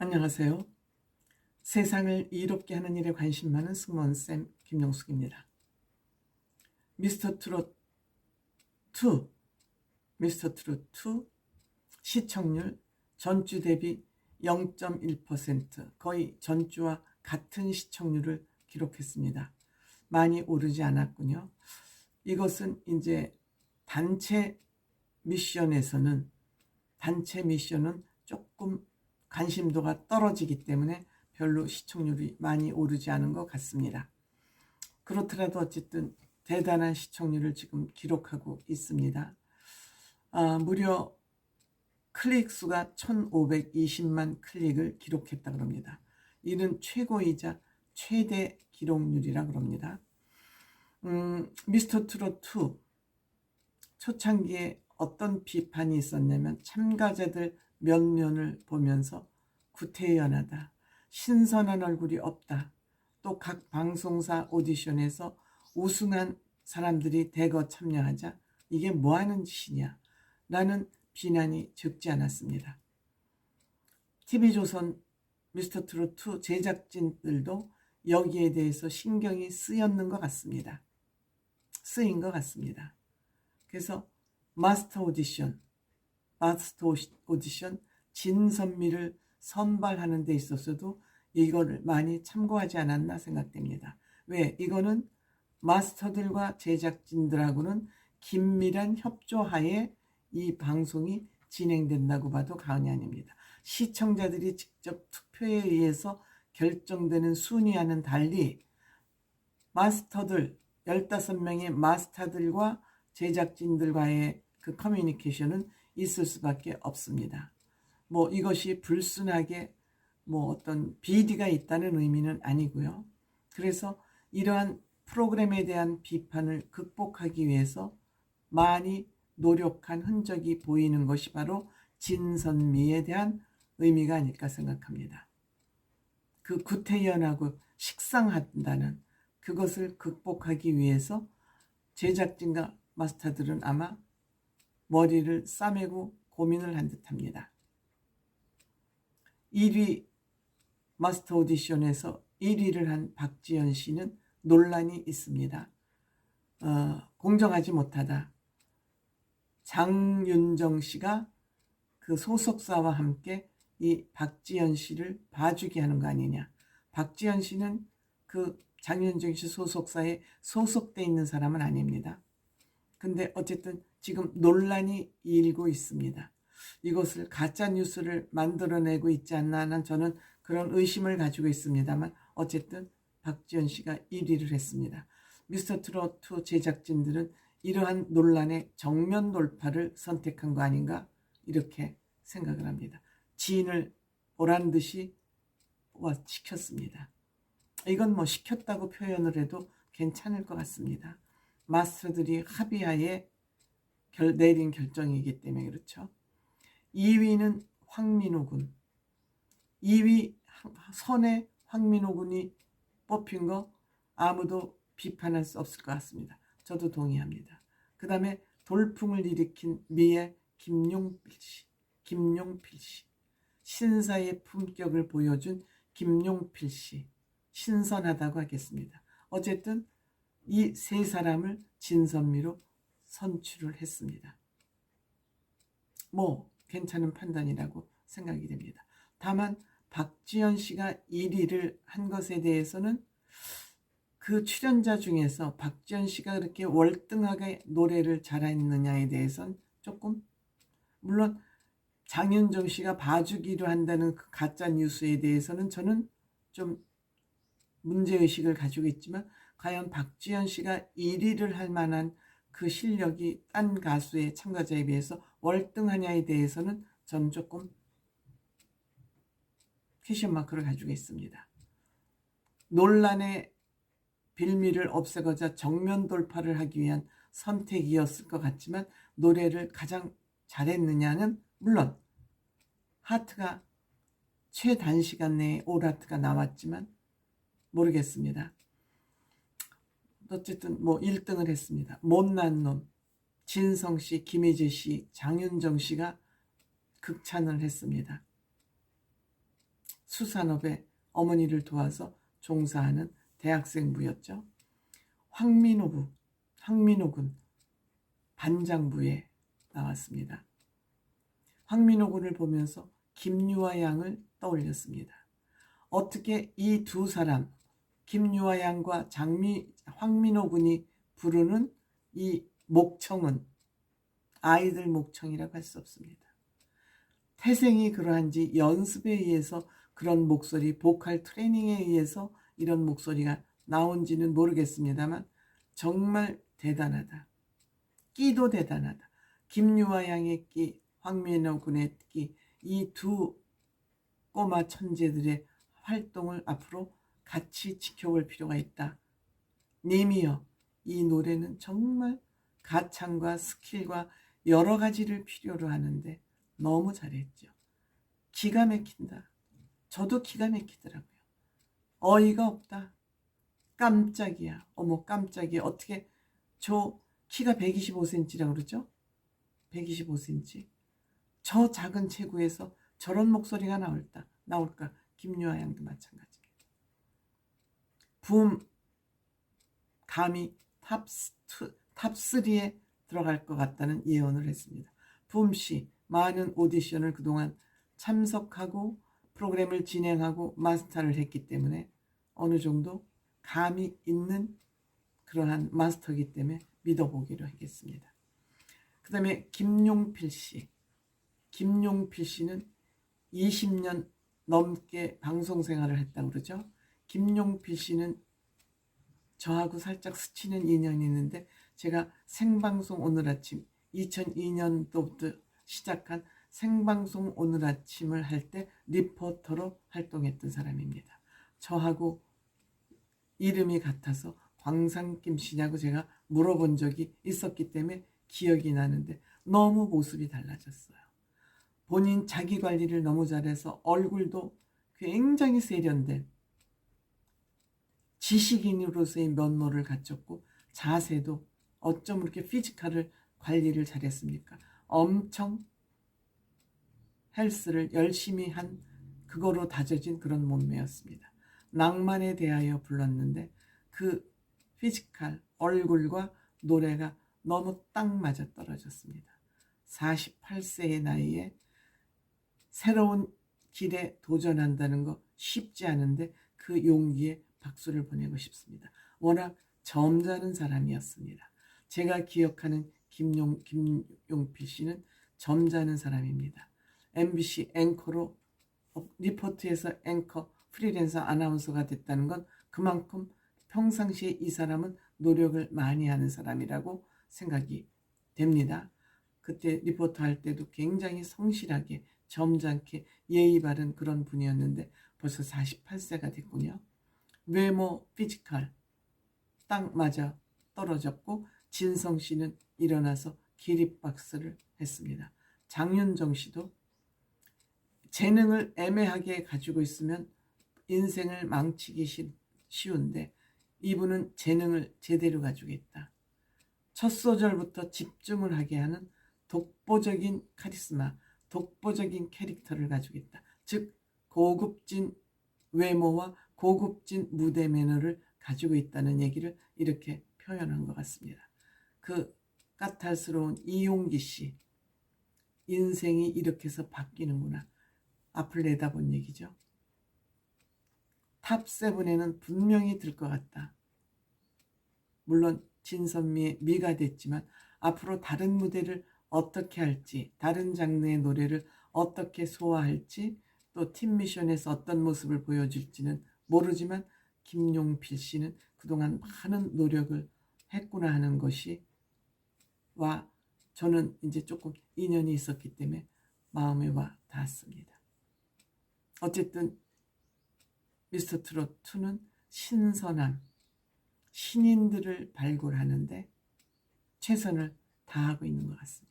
안녕하세요. 세상을 이롭게 하는 일에 관심 많은 승무원쌤 김용숙입니다. 미스터 트롯 2, 미스터 트롯 2 시청률 전주 대비 0.1%, 거의 전주와 같은 시청률을 기록했습니다. 많이 오르지 않았군요. 이것은 이제 단체 미션은 조금 관심도가 떨어지기 때문에 별로 시청률이 많이 오르지 않은 것 같습니다. 그렇더라도 어쨌든 대단한 시청률을 지금 기록하고 있습니다. 무려 클릭 수가 1520만 클릭을 기록했다 그럽니다. 이는 최고이자 최대 기록률이라 그럽니다. 미스터 트롯 2 초창기에 어떤 비판이 있었냐면 참가자들 면면을 보면서 구태연하다, 신선한 얼굴이 없다, 또 각 방송사 오디션에서 우승한 사람들이 대거 참여하자 이게 뭐하는 짓이냐 라는 비난이 적지 않았습니다. TV조선 미스터 트롯 2 제작진들도 여기에 대해서 신경이 쓰인 것 같습니다. 그래서 마스터 오디션 진선미를 선발하는 데 있어서도 이거를 많이 참고하지 않았나 생각됩니다. 왜? 이거는 마스터들과 제작진들하고는 긴밀한 협조하에 이 방송이 진행된다고 봐도 과언이 아닙니다. 시청자들이 직접 투표에 의해서 결정되는 순위와는 달리 마스터들 15명의 마스터들과 제작진들과의 그 커뮤니케이션은 있을 수밖에 없습니다. 이것이 불순하게 어떤 비리가 있다는 의미는 아니고요. 그래서 이러한 프로그램에 대한 비판을 극복하기 위해서 많이 노력한 흔적이 보이는 것이 바로 진선미에 대한 의미가 아닐까 생각합니다. 그 구태연하고 식상한다는 그것을 극복하기 위해서 제작진과 마스터들은 아마 머리를 싸매고 고민을 한 듯합니다. 1위 마스터 오디션에서 1위를 한 박지연 씨는 논란이 있습니다. 공정하지 못하다. 장윤정 씨가 그 소속사와 함께 이 박지연 씨를 봐주게 하는 거 아니냐. 박지연 씨는 그 장윤정 씨 소속사에 소속돼 있는 사람은 아닙니다. 근데 어쨌든 지금 논란이 일고 있습니다. 이것을 가짜뉴스를 만들어내고 있지 않나 하는 저는 그런 의심을 가지고 있습니다만 어쨌든 박지연 씨가 1위를 했습니다. 미스터 트롯 2 제작진들은 이러한 논란의 정면 돌파를 선택한 거 아닌가 이렇게 생각을 합니다. 지인을 보란 듯이 시켰습니다. 이건 시켰다고 표현을 해도 괜찮을 것 같습니다. 마스터들이 합의하에 내린 결정이기 때문에 그렇죠. 2위는 황민호 군. 2위 선에 황민호 군이 뽑힌 거 아무도 비판할 수 없을 것 같습니다. 저도 동의합니다. 그 다음에 돌풍을 일으킨 미의 김용필 씨. 신사의 품격을 보여준 김용필 씨. 신선하다고 하겠습니다. 어쨌든 이 세 사람을 진선미로 선출을 했습니다. 괜찮은 판단이라고 생각이 됩니다. 다만 박지연 씨가 1위를 한 것에 대해서는 그 출연자 중에서 박지연 씨가 그렇게 월등하게 노래를 잘했느냐에 대해서는 조금, 물론 장윤정 씨가 봐주기로 한다는 그 가짜 뉴스에 대해서는 저는 좀 문제의식을 가지고 있지만 과연 박지연 씨가 1위를 할 만한 그 실력이 딴 가수의 참가자에 비해서 월등하냐에 대해서는 저는 조금 퀘션 마크를 가지고 있습니다. 논란의 빌미를 없애고자 정면 돌파를 하기 위한 선택이었을 것 같지만 노래를 가장 잘했느냐는 물론 하트가 최단시간 내에 올 하트가 나왔지만 모르겠습니다. 어쨌든 1등을 했습니다. 못난 놈 진성씨, 김희재씨, 장윤정씨가 극찬을 했습니다. 수산업에 어머니를 도와서 종사하는 대학생부였죠. 황민호군 반장부에 나왔습니다. 황민호군을 보면서 김유아 양을 떠올렸습니다. 어떻게 이 두 사람, 김유아 양과 황민호군이 부르는 이 목청은 아이들 목청이라고 할 수 없습니다. 태생이 그러한지 연습에 의해서 그런 목소리, 보컬 트레이닝에 의해서 이런 목소리가 나온지는 모르겠습니다만 정말 대단하다. 끼도 대단하다. 김유아 양의 끼, 황민호 군의 끼, 이 두 꼬마 천재들의 활동을 앞으로 같이 지켜볼 필요가 있다. 님이여, 이 노래는 정말 가창과 스킬과 여러 가지를 필요로 하는데 너무 잘했죠. 기가 막힌다. 저도 기가 막히더라고요. 어이가 없다. 깜짝이야. 어머 깜짝이야. 어떻게 저 키가 125cm라고 그러죠? 125cm. 저 작은 체구에서 저런 목소리가 나올까? 김유아 양도 마찬가지입니다. 감히 탑3에 들어갈 것 같다는 예언을 했습니다. 붐씨 많은 오디션을 그동안 참석하고 프로그램을 진행하고 마스터를 했기 때문에 어느 정도 감이 있는 그러한 마스터이기 때문에 믿어보기로 하겠습니다. 그 다음에 김용필 씨. 김용필 씨는 20년 넘게 방송 생활을 했다고 그러죠. 김용필 씨는 저하고 살짝 스치는 인연이 있는데 제가 생방송 오늘 아침 2002년도부터 시작한 생방송 오늘 아침을 할 때 리포터로 활동했던 사람입니다. 저하고 이름이 같아서 광산김 씨냐고 제가 물어본 적이 있었기 때문에 기억이 나는데 너무 모습이 달라졌어요. 본인 자기 관리를 너무 잘해서 얼굴도 굉장히 세련된 지식인으로서의 면모를 갖췄고 자세도 어쩜 그렇게 피지컬을 관리를 잘했습니까? 엄청 헬스를 열심히 한 그거로 다져진 그런 몸매였습니다. 낭만에 대하여 불렀는데 그 피지컬, 얼굴과 노래가 너무 딱 맞아 떨어졌습니다. 48세의 나이에 새로운 길에 도전한다는 거 쉽지 않은데 그 용기에 박수를 보내고 싶습니다. 워낙 점잖은 사람이었습니다. 제가 기억하는 김용필 씨는 점잖은 사람입니다. MBC 앵커로 리포트에서 앵커 프리랜서 아나운서가 됐다는 건 그만큼 평상시에 이 사람은 노력을 많이 하는 사람이라고 생각이 됩니다. 그때 리포터 할 때도 굉장히 성실하게 점잖게 예의 바른 그런 분이었는데 벌써 48세가 됐군요. 외모, 피지컬 딱 맞아 떨어졌고 진성 씨는 일어나서 기립박수를 했습니다. 장윤정 씨도 재능을 애매하게 가지고 있으면 인생을 망치기 쉬운데 이분은 재능을 제대로 가지고 있다. 첫 소절부터 집중을 하게 하는 독보적인 카리스마, 독보적인 캐릭터를 가지고 있다. 즉 고급진 외모와 고급진 무대 매너를 가지고 있다는 얘기를 이렇게 표현한 것 같습니다. 그 까탈스러운 이용기 씨 인생이 이렇게 해서 바뀌는구나. 앞을 내다본 얘기죠. 탑7에는 분명히 들 것 같다. 물론 진선미의 미가 됐지만 앞으로 다른 무대를 어떻게 할지, 다른 장르의 노래를 어떻게 소화할지, 또 팀미션에서 어떤 모습을 보여줄지는 모르지만 김용필 씨는 그동안 많은 노력을 했구나 하는 것이 저는 이제 조금 인연이 있었기 때문에 마음에 와 닿았습니다. 어쨌든 미스터 트롯 2는 신선한 신인들을 발굴하는데 최선을 다하고 있는 것 같습니다.